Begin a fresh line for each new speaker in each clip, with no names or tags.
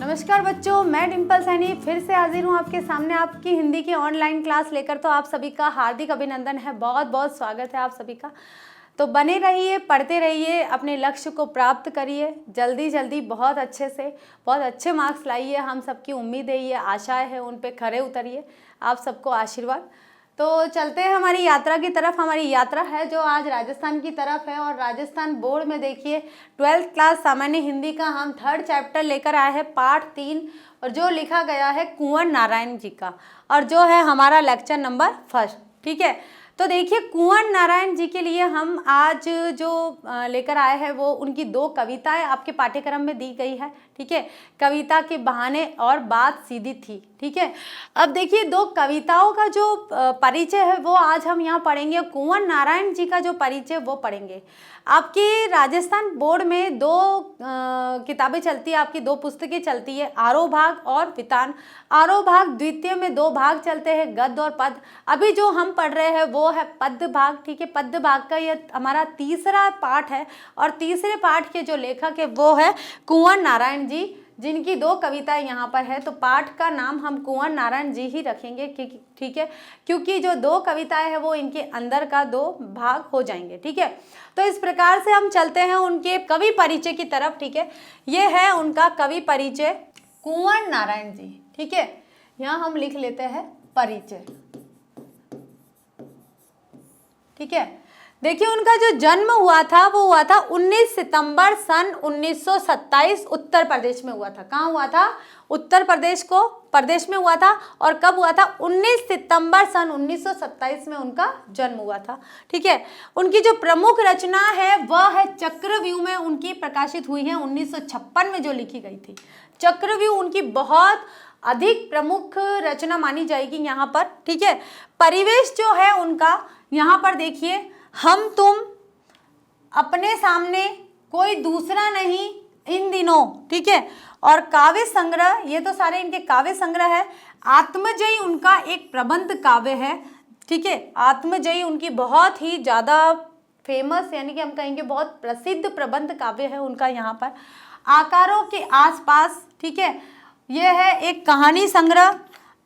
नमस्कार बच्चों, मैं डिम्पल सैनी फिर से हाजिर हूँ आपके सामने आपकी हिंदी की ऑनलाइन क्लास लेकर। तो आप सभी का हार्दिक अभिनंदन है, बहुत बहुत स्वागत है आप सभी का। तो बने रहिए, पढ़ते रहिए, अपने लक्ष्य को प्राप्त करिए जल्दी जल्दी, बहुत अच्छे से, बहुत अच्छे मार्क्स लाइए। हम सबकी उम्मीद है, ये आशाएं है, उन पे खरे उतरिए। आप सबको आशीर्वाद। तो चलते हैं हमारी यात्रा की तरफ। हमारी यात्रा है जो आज राजस्थान की तरफ है, और राजस्थान बोर्ड में देखिए 12th क्लास सामान्य हिंदी का हम 3rd चैप्टर लेकर आए हैं, पार्ट 3, और जो लिखा गया है कुंवर नारायण जी का, और जो है हमारा लेक्चर नंबर 1। ठीक है, तो देखिए कुंवर नारायण जी के लिए हम आज जो लेकर आए हैं वो उनकी 2 कविताएं आपके पाठ्यक्रम में दी गई है। ठीक है, कविता के बहाने और बात सीधी थी। ठीक है, अब देखिए 2 कविताओं का जो परिचय है वो आज हम यहाँ पढ़ेंगे। कुंवर नारायण जी का जो परिचय वो पढ़ेंगे। आपकी राजस्थान बोर्ड में 2 किताबें चलती है, आपकी 2 पुस्तकें चलती है, आरोह भाग और वितान। आरोह भाग द्वितीय में 2 भाग चलते हैं, गद्य और पद्य। अभी जो हम पढ़ रहे हैं वो है पद्य भाग। ठीक है, पद्य भाग का ये हमारा तीसरा पाठ है, और तीसरे पाठ के जो लेखक है वो है कुंवर नारायण जी, जिनकी 2 कविताएं यहाँ पर है। तो पाठ का नाम हम कुंवर नारायण जी ही रखेंगे। ठीक है, क्योंकि जो 2 कविताएं हैं वो इनके अंदर का 2 भाग हो जाएंगे। ठीक है, तो इस प्रकार से हम चलते हैं उनके कवि परिचय की तरफ। ठीक है, ये है उनका कवि परिचय कुंवर नारायण जी। ठीक है, यहाँ हम लिख लेते हैं परिचय। ठीक है, देखिए उनका जो जन्म हुआ था वो हुआ था 19 सितंबर सन 1927 उत्तर प्रदेश में हुआ था। कहाँ हुआ था? उत्तर प्रदेश में हुआ था। और कब हुआ था? 19 सितंबर सन 1927 में उनका जन्म हुआ था। ठीक है, उनकी जो प्रमुख रचना है वह है चक्रव्यूह में उनकी प्रकाशित हुई है 1956 में जो लिखी गई थी। चक्रव्यूह उनकी बहुत अधिक प्रमुख रचना मानी जाएगी यहाँ पर। ठीक है, परिवेश जो है उनका यहाँ पर देखिए, हम तुम, अपने सामने, कोई दूसरा नहीं, इन दिनों। ठीक है, और काव्य संग्रह, ये तो सारे इनके काव्य संग्रह है। आत्मजयी उनका एक प्रबंध काव्य है। ठीक है, आत्मजयी उनकी बहुत ही ज़्यादा फेमस, यानी कि हम कहेंगे बहुत प्रसिद्ध प्रबंध काव्य है उनका यहाँ पर। आकारों के आसपास, ठीक है, यह है एक कहानी संग्रह।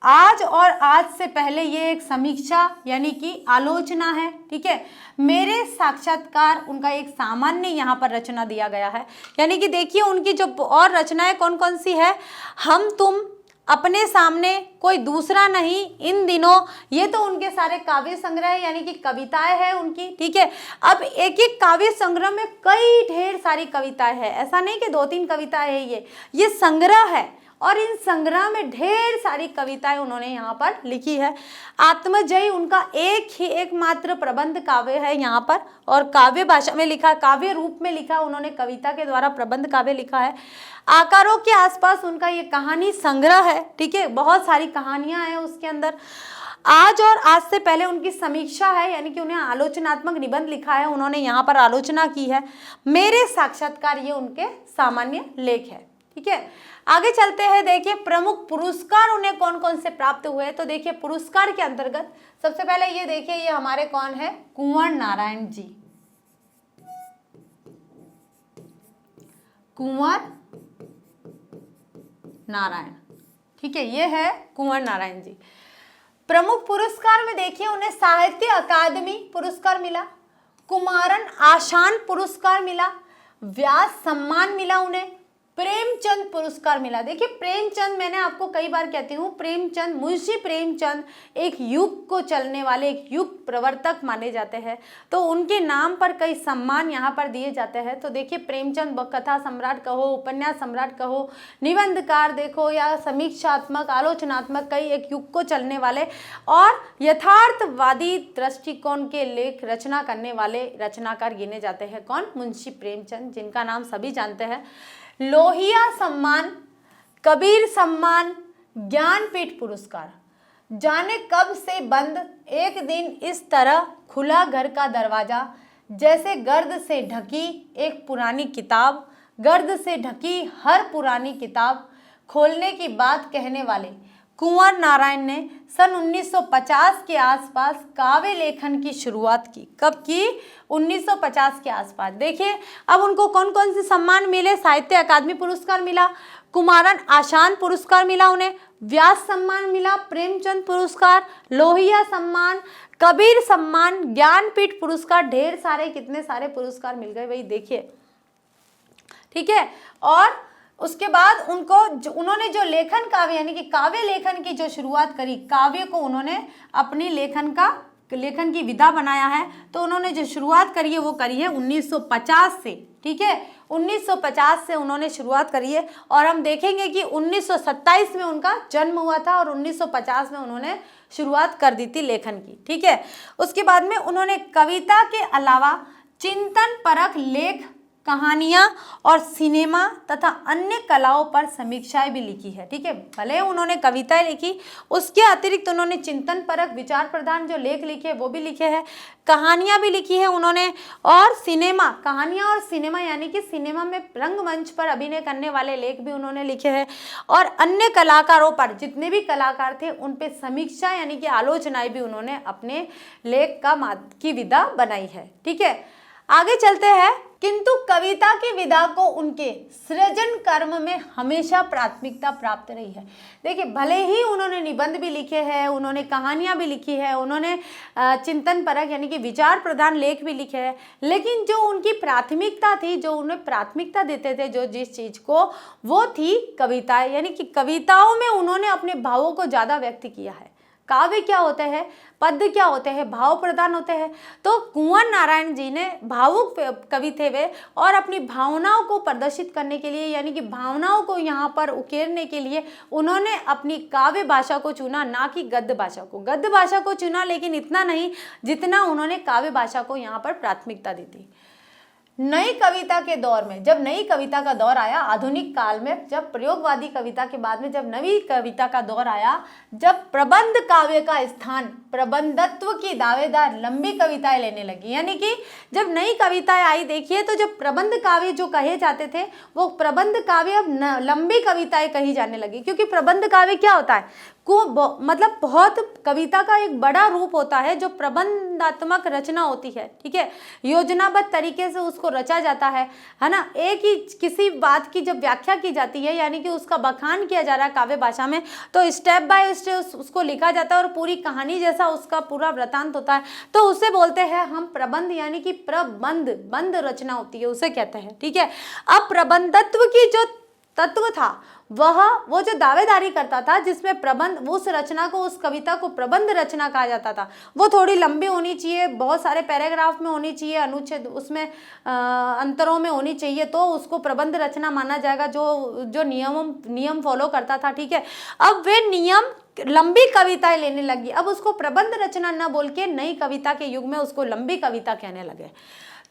आज और आज से पहले, ये एक समीक्षा यानी कि आलोचना है। ठीक है, मेरे साक्षात्कार उनका एक सामान्य यहाँ पर रचना दिया गया है। यानी कि देखिए उनकी जो और रचनाएं कौन कौन सी है, हम तुम, अपने सामने, कोई दूसरा नहीं, इन दिनों, ये तो उनके सारे काव्य संग्रह है, यानी कि कविताएं हैं उनकी। ठीक है, अब एक एक काव्य संग्रह में कई ढेर सारी कविताएं हैं, ऐसा नहीं कि 2-3 कविताएं है, ये संग्रह है, और इन संग्रह में ढेर सारी कविताएं उन्होंने यहाँ पर लिखी है। आत्मजयी उनका एकमात्र प्रबंध काव्य है यहाँ पर, और काव्य भाषा में लिखा, काव्य रूप में लिखा, उन्होंने कविता के द्वारा प्रबंध काव्य लिखा है। आकारों के आसपास उनका ये कहानी संग्रह है। ठीक है, बहुत सारी कहानियां हैं उसके अंदर। आज और आज से पहले उनकी समीक्षा है, यानी कि उन्हें आलोचनात्मक निबंध लिखा है, उन्होंने यहाँ पर आलोचना की है। मेरे साक्षात्कार, ये उनके सामान्य लेख है। ठीक है, आगे चलते हैं। देखिए प्रमुख पुरस्कार उन्हें कौन कौन से प्राप्त हुए। तो देखिए पुरस्कार के अंतर्गत सबसे पहले ये देखिए, ये हमारे कौन है? कुंवर नारायण जी। कुंवर नारायण, ठीक है, ये है कुंवर नारायण जी। प्रमुख पुरस्कार में देखिए उन्हें साहित्य अकादमी पुरस्कार मिला, कुमारन आशान पुरस्कार मिला, व्यास सम्मान मिला उन्हें, प्रेमचंद पुरस्कार मिला। देखिए प्रेमचंद, मैंने आपको कई बार कहती हूँ, प्रेमचंद, मुंशी प्रेमचंद एक युग को चलने वाले एक युग प्रवर्तक माने जाते हैं, तो उनके नाम पर कई सम्मान यहाँ पर दिए जाते हैं। तो देखिए प्रेमचंद कथा सम्राट कहो, उपन्यास सम्राट कहो, निबंधकार देखो, या समीक्षात्मक, आलोचनात्मक, कई एक युग को चलने वाले और यथार्थवादी दृष्टिकोण के लेख रचना करने वाले रचनाकार गिने जाते हैं। कौन? मुंशी प्रेमचंद, जिनका नाम सभी जानते हैं। लोहिया सम्मान, कबीर सम्मान, ज्ञानपीठ पुरस्कार। जाने कब से बंद, एक दिन इस तरह खुला घर का दरवाजा, जैसे गर्द से ढकी एक पुरानी किताब, गर्द से ढकी हर पुरानी किताब, खोलने की बात कहने वाले, कुंवर नारायण ने सन 1950 के आसपास काव्य लेखन की शुरुआत की। कब की? 1950 के आसपास। देखिए अब उनको कौन कौन से सम्मान मिले। साहित्य अकादमी पुरस्कार मिला, कुमारन आशान पुरस्कार मिला उन्हें, व्यास सम्मान मिला, प्रेमचंद पुरस्कार, लोहिया सम्मान, कबीर सम्मान, ज्ञानपीठ पुरस्कार, ढेर सारे कितने सारे पुरस्कार मिल गए भाई देखिए। ठीक है, और उसके बाद उन्होंने जो लेखन काव्य यानी कि काव्य लेखन की जो शुरुआत करी, काव्य को उन्होंने अपनी लेखन की विधा बनाया है। तो उन्होंने जो शुरुआत करी है वो करी है 1950 से। ठीक है, 1950 से उन्होंने शुरुआत करी है और हम देखेंगे कि 1927 में उनका जन्म हुआ था और 1950 में उन्होंने शुरुआत कर दी थी लेखन की। ठीक है, उसके बाद में उन्होंने कविता के अलावा चिंतन परक लेख, कहानियां और सिनेमा तथा अन्य कलाओं पर समीक्षाएं भी लिखी है। ठीक है, भले उन्होंने कविताएं लिखी, उसके अतिरिक्त उन्होंने चिंतन परक विचार प्रधान जो लेख लिखे वो भी लिखे हैं, कहानियां भी लिखी है उन्होंने, और सिनेमा, कहानियां और सिनेमा यानी कि सिनेमा में रंगमंच पर अभिनय करने वाले लेख भी उन्होंने लिखे हैं, और अन्य कलाकारों पर, जितने भी कलाकार थे उन पे समीक्षा यानी कि आलोचनाएं भी उन्होंने अपने लेख की विधा बनाई है। ठीक है, आगे चलते हैं। किंतु कविता की विधा को उनके सृजन कर्म में हमेशा प्राथमिकता प्राप्त रही है। देखिए भले ही उन्होंने निबंध भी लिखे हैं, उन्होंने कहानियां भी लिखी है, उन्होंने चिंतन परक यानी कि विचार प्रधान लेख भी लिखे हैं, लेकिन जो उनकी प्राथमिकता थी, जो उन्हें प्राथमिकता देते थे जो जिस चीज को, वो थी कविताएं। यानी कि कविताओं में उन्होंने अपने भावों को ज्यादा व्यक्त किया है। काव्य क्या होते हैं, पद्य क्या होते हैं, भाव प्रधान होते हैं। तो कुंवर नारायण जी ने भावुक कवि थे वे, और अपनी भावनाओं को प्रदर्शित करने के लिए यानी कि भावनाओं को यहाँ पर उकेरने के लिए उन्होंने अपनी काव्य भाषा को चुना, ना कि गद्य भाषा को। गद्य भाषा को चुना लेकिन इतना नहीं जितना उन्होंने काव्य भाषा को यहाँ पर प्राथमिकता दी थी। नई कविता के दौर में, जब नई कविता का दौर आया, आधुनिक काल में, जब प्रयोगवादी कविता के बाद में जब नवी कविता का दौर आया, जब प्रबंध काव्य का स्थान प्रबंधत्व की दावेदार लंबी कविताएं लेने लगी, यानी कि जब नई कविताएं आई, देखिए तो जब प्रबंध काव्य जो कहे जाते थे वो प्रबंध काव्य अब लंबी कविताएं कही जाने लगी। क्योंकि प्रबंध काव्य क्या होता है, मतलब बहुत कविता का एक बड़ा रूप होता है जो प्रबंधात्मक रचना होती है। ठीक है, योजनाबद्ध तरीके से उसको रचा जाता है ना। एक ही किसी बात की जब व्याख्या की जाती है यानी कि उसका बखान किया जा रहा है काव्य भाषा में, तो स्टेप बाय स्टेप उसको लिखा जाता है और पूरी कहानी जैसा उसका पूरा वृतांत होता है, तो उसे बोलते हैं हम प्रबंध, यानी कि बंध रचना होती है उसे कहते हैं। ठीक है, अब प्रबंधत्व की जो तत्व था वो जो दावेदारी करता था, जिसमें प्रबंध, उस रचना को, उस कविता को प्रबंध रचना कहा जाता था, वो थोड़ी लंबी होनी चाहिए, बहुत सारे पैराग्राफ में होनी चाहिए, अनुच्छेद उसमें अंतरों में होनी चाहिए, तो उसको प्रबंध रचना माना जाएगा, जो नियम फॉलो करता था। ठीक है, अब वे नियम लंबी कविताएं लेने लगी, अब उसको प्रबंध रचना न बोल के नई कविता के युग में उसको लंबी कविता कहने लगे।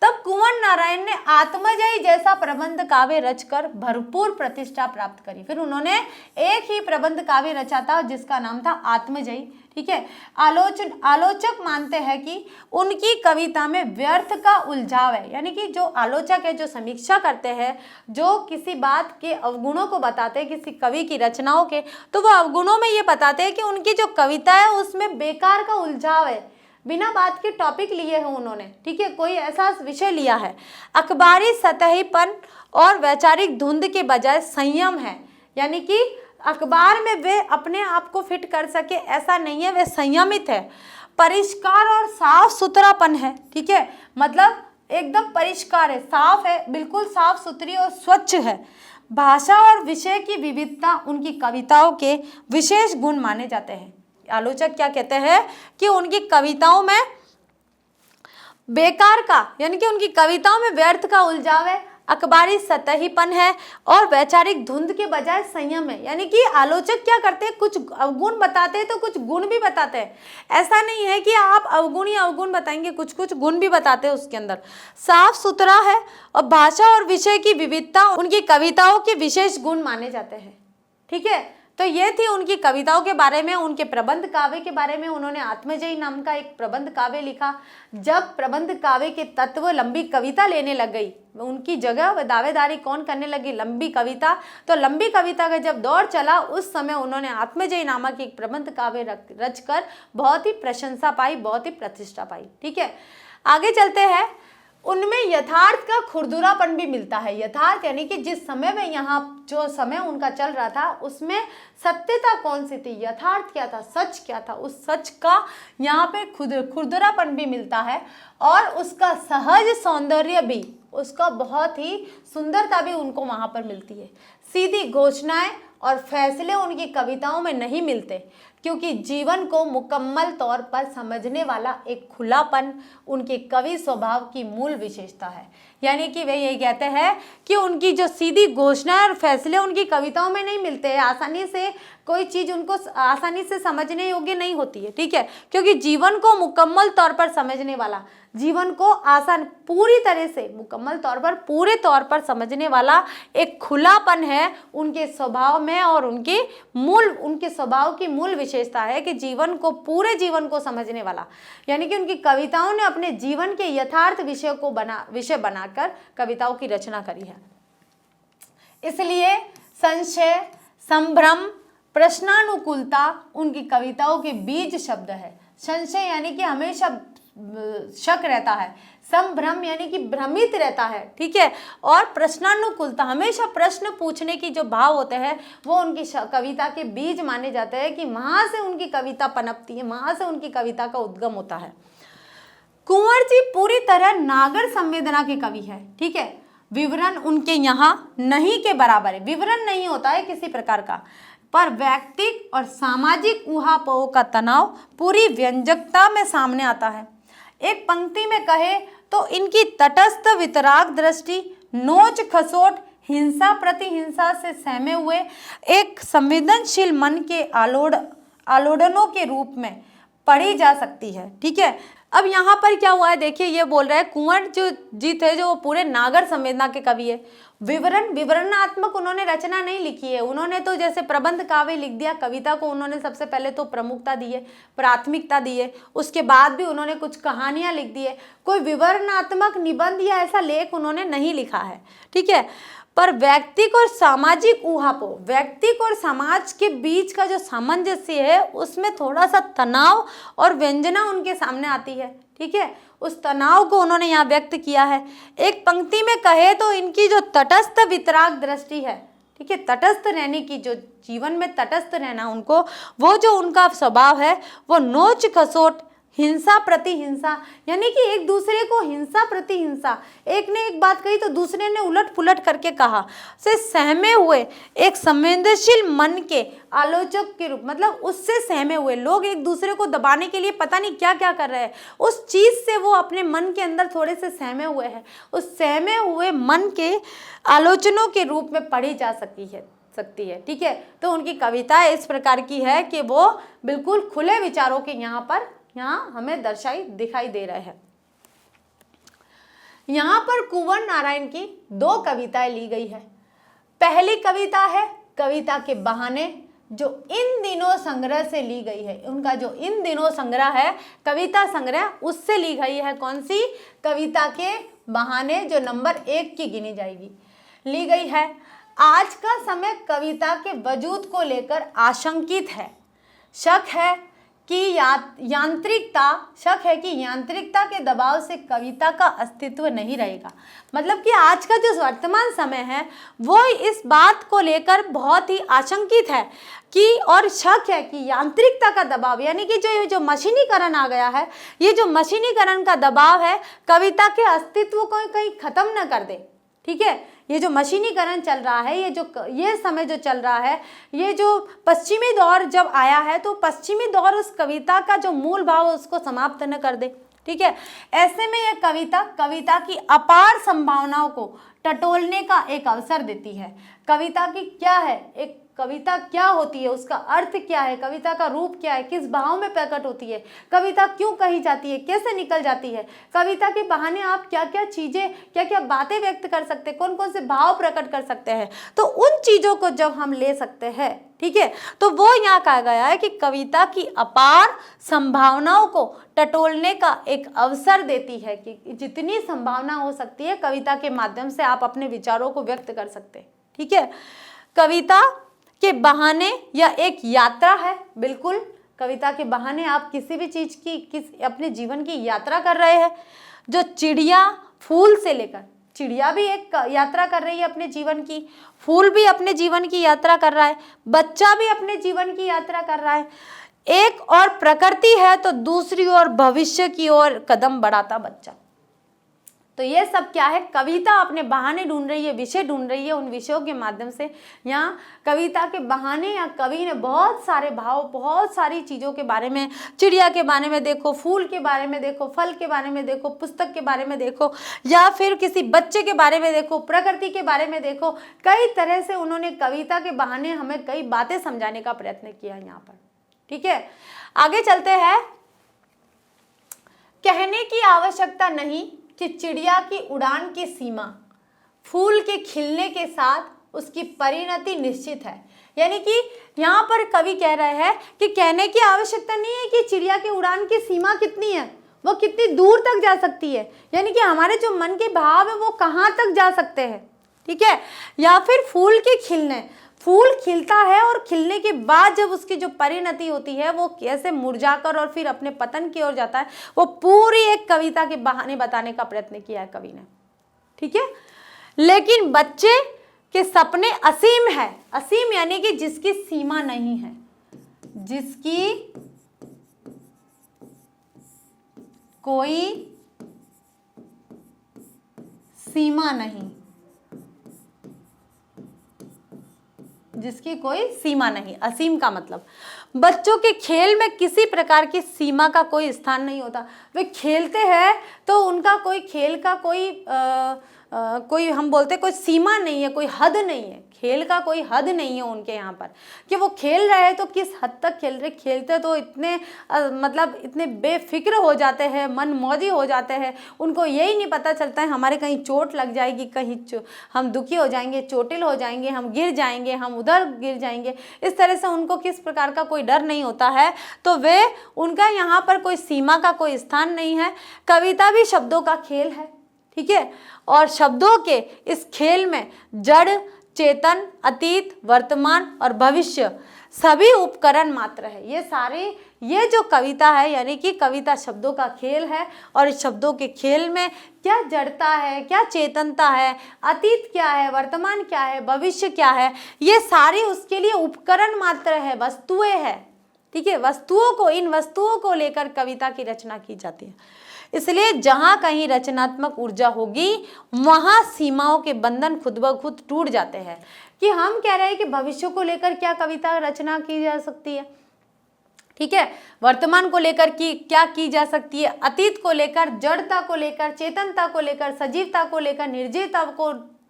तब कुंवर नारायण ने आत्मजयी जैसा प्रबंध काव्य रचकर भरपूर प्रतिष्ठा प्राप्त करी। फिर उन्होंने एक ही प्रबंध काव्य रचा था जिसका नाम था आत्मजयी। ठीक है, आलोचक मानते हैं कि उनकी कविता में व्यर्थ का उलझाव है, यानी कि जो आलोचक है, जो समीक्षा करते हैं, जो किसी बात के अवगुणों को बताते हैं, किसी कवि की रचनाओं के, तो वो अवगुणों में ये बताते हैं कि उनकी जो कविता है उसमें बेकार का उलझाव है, बिना बात के टॉपिक लिए हैं उन्होंने। ठीक है, कोई ऐसा विषय लिया है, अखबारी सतहीपन और वैचारिक धुंध के बजाय संयम है, यानी कि अखबार में वे अपने आप को फिट कर सके ऐसा नहीं है, वे संयमित है। परिष्कार और साफ सुथरापन है। ठीक है, मतलब एकदम परिष्कार है, साफ है, बिल्कुल साफ सुथरी और स्वच्छ है। भाषा और विषय की विविधता उनकी कविताओं के विशेष गुण माने जाते हैं। आलोचक क्या कहते हैं कि उनकी कविताओं में बेकार का, यानी कि उनकी कविताओं में व्यर्थ का उलझाव है, अखबारी सतहीपन है और वैचारिक धुंध के बजाय संयम है। यानी कि आलोचक क्या करते हैं, कुछ अवगुण बताते हैं तो कुछ गुण भी बताते हैं। ऐसा नहीं है कि आप अवगुण ही अवगुण बताएंगे, कुछ कुछ गुण भी बताते हैं उसके अंदर। साफ सुथरा है और भाषा और विषय की विविधता उनकी कविताओं के विशेष गुण माने जाते हैं। ठीक है, तो ये थी उनकी कविताओं के बारे में, उनके प्रबंध काव्य के बारे में। उन्होंने आत्मजयी नाम का एक प्रबंध काव्य लिखा। जब प्रबंध काव्य के तत्व लंबी कविता लेने लग गई, उनकी जगह दावेदारी कौन करने लगी? लंबी कविता। तो लंबी कविता का जब दौर चला, उस समय उन्होंने आत्मजयी नामक एक प्रबंध काव्य रचकर बहुत ही प्रशंसा पाई, बहुत ही प्रतिष्ठा पाई। ठीक है, आगे चलते हैं। उनमें यथार्थ का खुरदुरापन भी मिलता है। यथार्थ यानी कि जिस समय में यहाँ जो समय उनका चल रहा था उसमें सत्यता कौन सी थी, यथार्थ क्या था, सच क्या था, उस सच का यहाँ पे खुरदुरापन भी मिलता है। और उसका सहज सौंदर्य भी, उसका बहुत ही सुंदरता भी उनको वहाँ पर मिलती है। सीधी घोषणाएं और फैसले उनकी कविताओं में नहीं मिलते, क्योंकि जीवन को मुकम्मल तौर पर समझने वाला एक खुलापन उनके कवि स्वभाव की मूल विशेषता है। यानी कि वे यही कहते हैं कि उनकी जो सीधी घोषणा और फैसले उनकी कविताओं में नहीं मिलते हैं। आसानी से कोई चीज़ उनको आसानी से समझने योग्य नहीं होती है। ठीक है, क्योंकि जीवन को मुकम्मल तौर पर समझने वाला, जीवन को आसान पूरी तरह से मुकम्मल तौर पर पूरे तौर पर समझने वाला एक खुलापन है उनके स्वभाव में। और उनके स्वभाव की मूल विशेषता है कि जीवन को, पूरे जीवन को समझने वाला। यानी कि उनकी कविताओं ने अपने जीवन के यथार्थ विषय बनाकर कविताओं की रचना करी है। इसलिए संशय, संभ्रम, प्रश्नानुकूलता उनकी कविताओं के बीज शब्द है। संशय यानी कि हमेशा शक रहता है, संभ्रम यानी कि भ्रमित रहता है। ठीक है, और प्रश्नानुकूलता, हमेशा प्रश्न पूछने की जो भाव होते हैं वो उनकी कविता के बीज माने जाते हैं, कि वहां से उनकी कविता पनपती है, वहां से उनकी कविता का उद्गम होता है। कुंवर जी पूरी तरह नागर संवेदना के कवि है। ठीक है, विवरण उनके यहाँ नहीं के बराबर है, विवरण नहीं होता है किसी प्रकार का, पर व्यक्तिक और सामाजिक ऊहापोह का तनाव पूरी व्यंजकता में सामने आता है। एक पंक्ति में कहे तो इनकी तटस्थ वितराग दृष्टि, नोच खसोट, हिंसा प्रति हिंसा से सहमे हुए एक संवेदनशील मन के आलोड़नों के रूप में पढ़ी जा सकती है। ठीक है, अब यहाँ पर क्या हुआ है देखिए, ये बोल रहा है कुंवर जो जी थे जो वो पूरे नागर संवेदना के कवि है। विवरणात्मक उन्होंने रचना नहीं लिखी है। उन्होंने तो जैसे प्रबंध काव्य लिख दिया, कविता को उन्होंने सबसे पहले तो प्रमुखता दी है, प्राथमिकता दी है, उसके बाद भी उन्होंने कुछ कहानियां लिख दी है। कोई विवरणात्मक निबंध या ऐसा लेख उन्होंने नहीं लिखा है। ठीक है, पर व्यक्तिक और सामाजिक ऊहापोह, व्यक्तिक और समाज के बीच का जो सामंजस्य है उसमें थोड़ा सा तनाव और व्यंजना उनके सामने आती है। ठीक है, उस तनाव को उन्होंने यहाँ व्यक्त किया है। एक पंक्ति में कहे तो इनकी जो तटस्थ वितराग दृष्टि है, ठीक है, तटस्थ रहने की, जो जीवन में तटस्थ रहना उनको, वो जो उनका स्वभाव है वो नोच खसोट, हिंसा प्रति हिंसा, यानी कि एक दूसरे को हिंसा प्रति हिंसा, एक ने एक बात कही तो दूसरे ने उलट पुलट करके कहा, से सहमे हुए एक संवेदनशील मन के आलोचक के रूप, मतलब उससे सहमे हुए लोग एक दूसरे को दबाने के लिए पता नहीं क्या क्या कर रहे हैं, उस चीज से वो अपने मन के अंदर थोड़े से सहमे हुए हैं। उस सहमे हुए मन के आलोचनों के रूप में पढ़ी जा सकती है। ठीक है, तो उनकी कविता इस प्रकार की है कि वो बिल्कुल खुले विचारों के यहाँ हमें दिखाई दे रहे हैं। यहाँ पर कुंवर नारायण की 2 कविताएं ली गई है। पहली कविता है कविता के बहाने, जो इन दिनों संग्रह से ली गई है। उनका जो इन दिनों संग्रह है, कविता संग्रह, उससे ली गई है। कौन सी? कविता के बहाने, जो नंबर 1 की गिनी जाएगी, ली गई है। आज का समय कविता के वजूद को लेकर आशंकित है। शक है कि यांत्रिकता के दबाव से कविता का अस्तित्व नहीं रहेगा। मतलब कि आज का जो वर्तमान समय है वो इस बात को लेकर बहुत ही आशंकित है कि, और शक है कि यांत्रिकता का दबाव, यानी कि जो मशीनीकरण आ गया है, ये जो मशीनीकरण का दबाव है कविता के अस्तित्व को कहीं खत्म न कर दे। ठीक है, ये जो मशीनीकरण चल रहा है, ये समय जो चल रहा है, ये जो पश्चिमी दौर जब आया है, तो पश्चिमी दौर उस कविता का जो मूल भाव है उसको समाप्त न कर दे। ठीक है, ऐसे में यह कविता की अपार संभावनाओं को टटोलने का एक अवसर देती है। कविता की क्या है, एक कविता क्या होती है, उसका अर्थ क्या है, कविता का रूप क्या है, किस भाव में प्रकट होती है, कविता क्यों कही जाती है, कैसे निकल जाती है, कविता के बहाने आप क्या क्या चीज़ें, क्या क्या बातें व्यक्त कर सकते हैं, कौन कौन से भाव प्रकट कर सकते हैं। तो उन चीज़ों को जब हम ले सकते हैं, ठीक है, तो वो यहाँ कहा गया है कि कविता की अपार संभावनाओं को टटोलने का एक अवसर देती है कि जितनी संभावना हो सकती है कविता के माध्यम से आप अपने विचारों को व्यक्त कर सकते हैं। ठीक है, कविता के बहाने यह एक यात्रा है, बिल्कुल कविता के बहाने आप किसी भी चीज की अपने जीवन की यात्रा कर रहे हैं। जो चिड़िया फूल से लेकर, चिड़िया भी एक यात्रा कर रही है अपने जीवन की, फूल भी अपने जीवन की यात्रा कर रहा है, बच्चा भी अपने जीवन की यात्रा कर रहा है। एक और प्रकृति है तो दूसरी ओर भविष्य की ओर कदम बढ़ाता बच्चा। तो ये सब क्या है, कविता अपने बहाने ढूंढ रही है, विषय ढूंढ रही है, उन विषयों के माध्यम से यहाँ कविता के बहाने या कवि ने बहुत सारे भाव, बहुत सारी चीज़ों के बारे में, चिड़िया के बारे में देखो, फूल के बारे में देखो, फल के बारे में देखो, पुस्तक के बारे में देखो, या फिर किसी बच्चे के बारे में देखो, प्रकृति के बारे में देखो, कई तरह से उन्होंने कविता के बहाने हमें कई बातें समझाने का प्रयत्न किया यहाँ पर। ठीक है, आगे चलते हैं। कहने की आवश्यकता नहीं कि चिड़िया की उड़ान की सीमा फूल के खिलने के साथ उसकी परिणति निश्चित है। यानी कि यहाँ पर कवि कह रहे हैं कि कहने की आवश्यकता नहीं है कि चिड़िया की उड़ान की सीमा कितनी है, वो कितनी दूर तक जा सकती है, यानी कि हमारे जो मन के भाव है वो कहाँ तक जा सकते हैं। ठीक है, या फिर फूल के खिलने, फूल खिलता है और खिलने के बाद जब उसकी जो परिणति होती है वो कैसे मुरझाकर और फिर अपने पतन की ओर जाता है, वो पूरी एक कविता के बहाने बताने का प्रयत्न किया है कवि ने। ठीक है, लेकिन बच्चे के सपने असीम है, असीम यानी कि जिसकी सीमा नहीं है, जिसकी कोई सीमा नहीं, जिसकी कोई सीमा नहीं। असीम का मतलब बच्चों के खेल में किसी प्रकार की सीमा का कोई स्थान नहीं होता। वे खेलते हैं तो उनका कोई खेल का कोई हम बोलते कोई सीमा नहीं है, कोई हद नहीं है, खेल का कोई हद नहीं है उनके यहाँ पर कि वो खेल रहे हैं तो किस हद तक खेल रहे। खेलते तो इतने मतलब इतने बेफिक्र हो जाते हैं, मन मौजी हो जाते हैं, उनको यही नहीं पता चलता है हमारे कहीं चोट लग जाएगी, कहीं हम दुखी हो जाएंगे, चोटिल हो जाएंगे, हम गिर जाएंगे, हम उधर गिर जाएंगे। इस तरह से उनको किस प्रकार का कोई डर नहीं होता है, तो वे उनका यहाँ पर कोई सीमा का कोई स्थान नहीं है। कविता भी शब्दों का खेल है। ठीक है, और शब्दों के इस खेल में जड़, चेतन, अतीत, वर्तमान और भविष्य सभी उपकरण मात्र है। ये सारे, ये जो कविता है यानी कि कविता शब्दों का खेल है, और इस शब्दों के खेल में क्या जड़ता है, क्या चेतनता है, अतीत क्या है, वर्तमान क्या है, भविष्य क्या है, ये सारे उसके लिए उपकरण मात्र है, वस्तुएं है। ठीक है, वस्तुओं को, इन वस्तुओं को लेकर कविता की रचना की जाती है। इसलिए जहाँ कहीं रचनात्मक ऊर्जा होगी वहाँ सीमाओं के बंधन खुद ब खुद टूट जाते हैं। कि हम कह रहे हैं कि भविष्य को लेकर क्या कविता रचना की जा सकती है, ठीक है, वर्तमान को लेकर क्या की जा सकती है, अतीत को लेकर, जड़ता को लेकर, चेतनता को लेकर, सजीवता को लेकर, निर्जीवता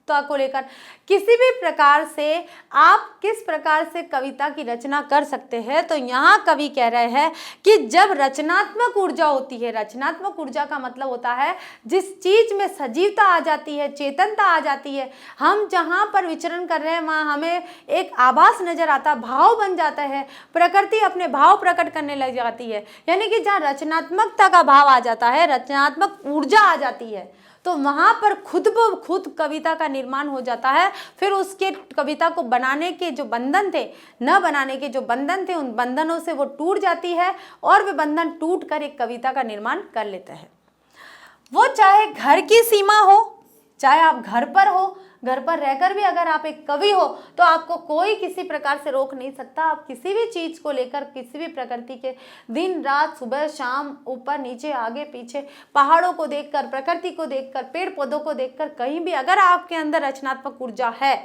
को लेकर, किसी भी प्रकार से आप किस प्रकार से कविता की रचना कर सकते हैं। तो यहाँ कवि कह रहे हैं कि जब रचनात्मक ऊर्जा होती है, रचनात्मक ऊर्जा का मतलब होता है जिस चीज में सजीवता आ जाती है, चेतनता आ जाती है, हम जहाँ पर विचरण कर रहे हैं वहाँ हमें एक आभास नजर आता, भाव बन जाता है, प्रकृति अपने भाव प्रकट करने लग जाती है। यानी कि जहाँ रचनात्मकता का भाव आ जाता है, रचनात्मक ऊर्जा आ जाती है, तो वहाँ पर खुद ब खुद कविता का निर्माण हो जाता है। फिर उसके कविता को बनाने के जो बंधन थे, न बनाने के जो बंधन थे, उन बंधनों से वो टूट जाती है और वे बंधन टूट कर एक कविता का निर्माण कर लेते हैं। वो चाहे घर की सीमा हो, चाहे आप घर पर हो, घर पर रहकर भी अगर आप एक कवि हो तो आपको कोई किसी प्रकार से रोक नहीं सकता। आप किसी भी चीज़ को लेकर, किसी भी प्रकृति के, दिन रात, सुबह शाम, ऊपर नीचे, आगे पीछे, पहाड़ों को देखकर, प्रकृति को देखकर, पेड़ पौधों को देखकर, कहीं भी अगर आपके अंदर रचनात्मक ऊर्जा है,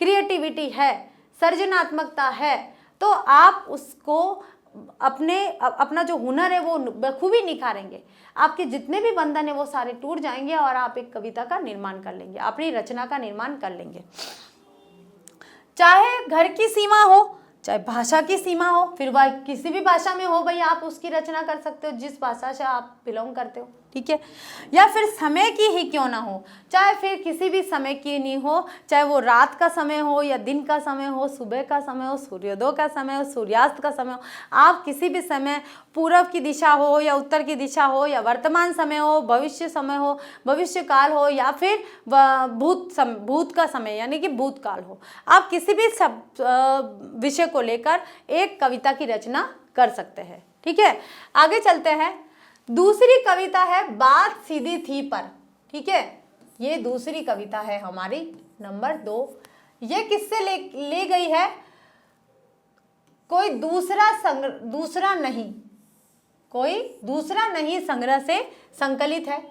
क्रिएटिविटी है, सृजनात्मकता है, तो आप उसको अपना जो हुनर है वो बखूबी निखारेंगे। आपके जितने भी बंधन है वो सारे टूट जाएंगे और आप एक कविता का निर्माण कर लेंगे, अपनी रचना का निर्माण कर लेंगे। चाहे घर की सीमा हो, चाहे भाषा की सीमा हो, फिर वह किसी भी भाषा में हो भाई, आप उसकी रचना कर सकते हो जिस भाषा से आप बिलोंग करते हो, ठीक है। या फिर समय की ही क्यों ना हो, चाहे फिर किसी भी समय की नहीं हो, चाहे वो रात का समय हो या दिन का समय हो, सुबह का समय हो, सूर्योदय का समय हो, सूर्यास्त का समय हो, आप किसी भी समय, पूर्व की दिशा हो या उत्तर की दिशा हो, या वर्तमान समय हो, भविष्य समय हो, भविष्य काल हो, या फिर भूत का समय यानी कि भूतकाल हो, आप किसी भी विषय को लेकर एक कविता की रचना कर सकते हैं, ठीक है। आगे चलते हैं। दूसरी कविता है बात सीधी थी पर, ठीक है। ये दूसरी कविता है हमारी नंबर 2। ये किससे ले गई है? कोई दूसरा नहीं संग्रह से संकलित है।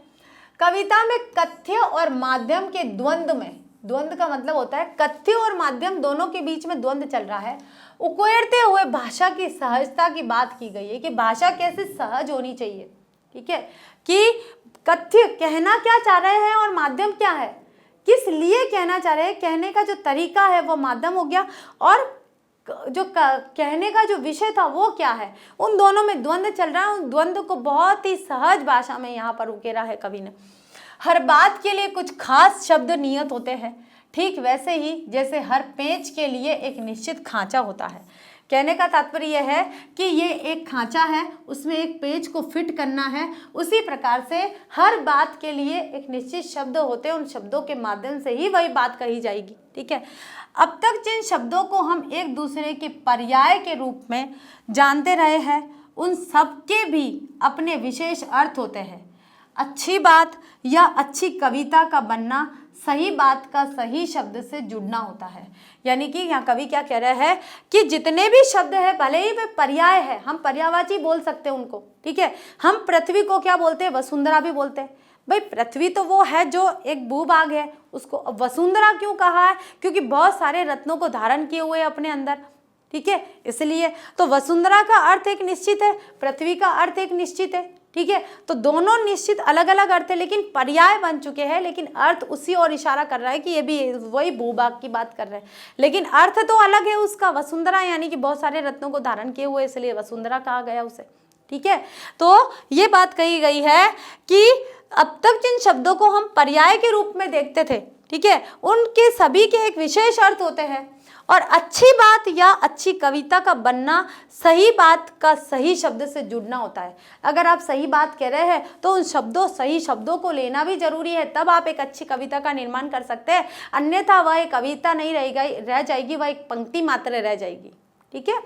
कविता में कथ्य और माध्यम के द्वंद्व का मतलब होता है कथ्य और माध्यम दोनों के बीच में द्वंद्व चल रहा है, उकेरते हुए भाषा की सहजता की बात की गई है कि भाषा कैसे सहज होनी चाहिए, ठीक है। कि कथ्य कहना क्या चाह रहे हैं और माध्यम क्या है, किस लिए कहना चाह रहे हैं, कहने का जो तरीका है वो माध्यम हो गया, और जो कहने का जो विषय था वो क्या है, उन दोनों में द्वंद्व चल रहा है। उन द्वंद्व को बहुत ही सहज भाषा में यहाँ पर उकेरा है कवि ने। हर बात के लिए कुछ खास शब्द नियत होते हैं, ठीक वैसे ही जैसे हर पेंच के लिए एक निश्चित खांचा होता है। कहने का तात्पर्य यह है कि ये एक खांचा है, उसमें एक पेज को फिट करना है, उसी प्रकार से हर बात के लिए एक निश्चित शब्द होते हैं, उन शब्दों के माध्यम से ही वही बात कही जाएगी, ठीक है। अब तक जिन शब्दों को हम एक दूसरे के पर्याय के रूप में जानते रहे हैं, उन सब के भी अपने विशेष अर्थ होते हैं। अच्छी बात या अच्छी कविता का बनना सही बात का सही शब्द से जुड़ना होता है। यानी कि यहाँ कवि क्या कह रहा है कि जितने भी शब्द है भले ही वे पर्याय है, हम पर्यायवाची बोल सकते हैं उनको, ठीक है। हम पृथ्वी को क्या बोलते हैं? वसुंधरा भी बोलते हैं। भाई पृथ्वी तो वो है जो एक भूभाग है, उसको वसुंधरा क्यों कहा है? क्योंकि बहुत सारे रत्नों को धारण किए हुए अपने अंदर, ठीक है, इसलिए। तो वसुंधरा का अर्थ एक निश्चित है, पृथ्वी का अर्थ एक निश्चित है, ठीक है। तो दोनों निश्चित अलग अलग अर्थ है, लेकिन पर्याय बन चुके हैं, लेकिन अर्थ उसी और इशारा कर रहा है कि ये भी वही भूभाग की बात कर रहे हैं, लेकिन अर्थ तो अलग है उसका। वसुंधरा यानी कि बहुत सारे रत्नों को धारण किए हुए, इसलिए वसुंधरा कहा गया उसे, ठीक है। तो ये बात कही गई है कि अब तक जिन शब्दों को हम पर्याय के रूप में देखते थे, ठीक है, उनके सभी के एक विशेष अर्थ होते हैं। और अच्छी बात या अच्छी कविता का बनना सही बात का सही शब्द से जुड़ना होता है। अगर आप सही बात कह रहे हैं तो उन सही शब्दों को लेना भी जरूरी है, तब आप एक अच्छी कविता का निर्माण कर सकते हैं। अन्यथा वह एक कविता नहीं रह जाएगी, वह एक पंक्ति मात्र रह जाएगी, ठीक है।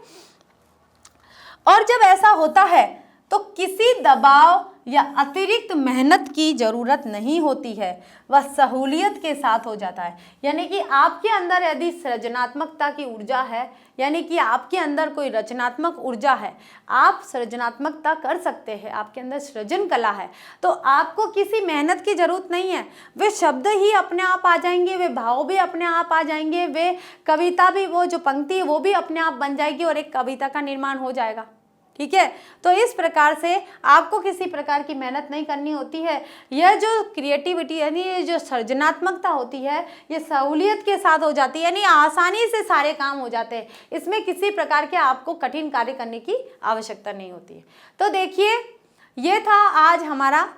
और जब ऐसा होता है तो किसी दबाव या अतिरिक्त मेहनत की जरूरत नहीं होती है, वह सहूलियत के साथ हो जाता है। यानी कि आपके अंदर यदि सृजनात्मकता की ऊर्जा है, यानी कि आपके अंदर कोई रचनात्मक ऊर्जा है, आप सृजनात्मकता कर सकते हैं, आपके अंदर सृजन कला है, तो आपको किसी मेहनत की जरूरत नहीं है। वे शब्द ही अपने आप आ जाएंगे, वे भाव भी अपने आप आ जाएंगे, वे कविता भी, वो जो पंक्ति है वो भी अपने आप बन जाएगी और एक कविता का निर्माण हो जाएगा, ठीक है। तो इस प्रकार से आपको किसी प्रकार की मेहनत नहीं करनी होती है। यह जो क्रिएटिविटी यानी ये जो सृजनात्मकता होती है, ये सहूलियत के साथ हो जाती है, यानी आसानी से सारे काम हो जाते हैं। इसमें किसी प्रकार के आपको कठिन कार्य करने की आवश्यकता नहीं होती है। तो देखिए, ये था आज हमारा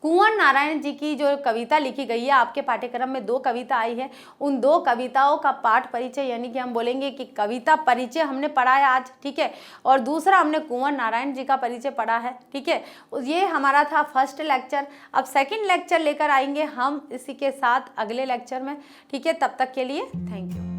कुंवर नारायण जी की जो कविता लिखी गई है। आपके पाठ्यक्रम में 2 कविता आई है, उन 2 कविताओं का पाठ परिचय यानी कि हम बोलेंगे कि कविता परिचय हमने पढ़ा है आज, ठीक है। और दूसरा हमने कुंवर नारायण जी का परिचय पढ़ा है, ठीक है। ये हमारा था फर्स्ट लेक्चर। अब सेकंड लेक्चर लेकर आएंगे हम इसी के साथ अगले लेक्चर में, ठीक है। तब तक के लिए थैंक यू।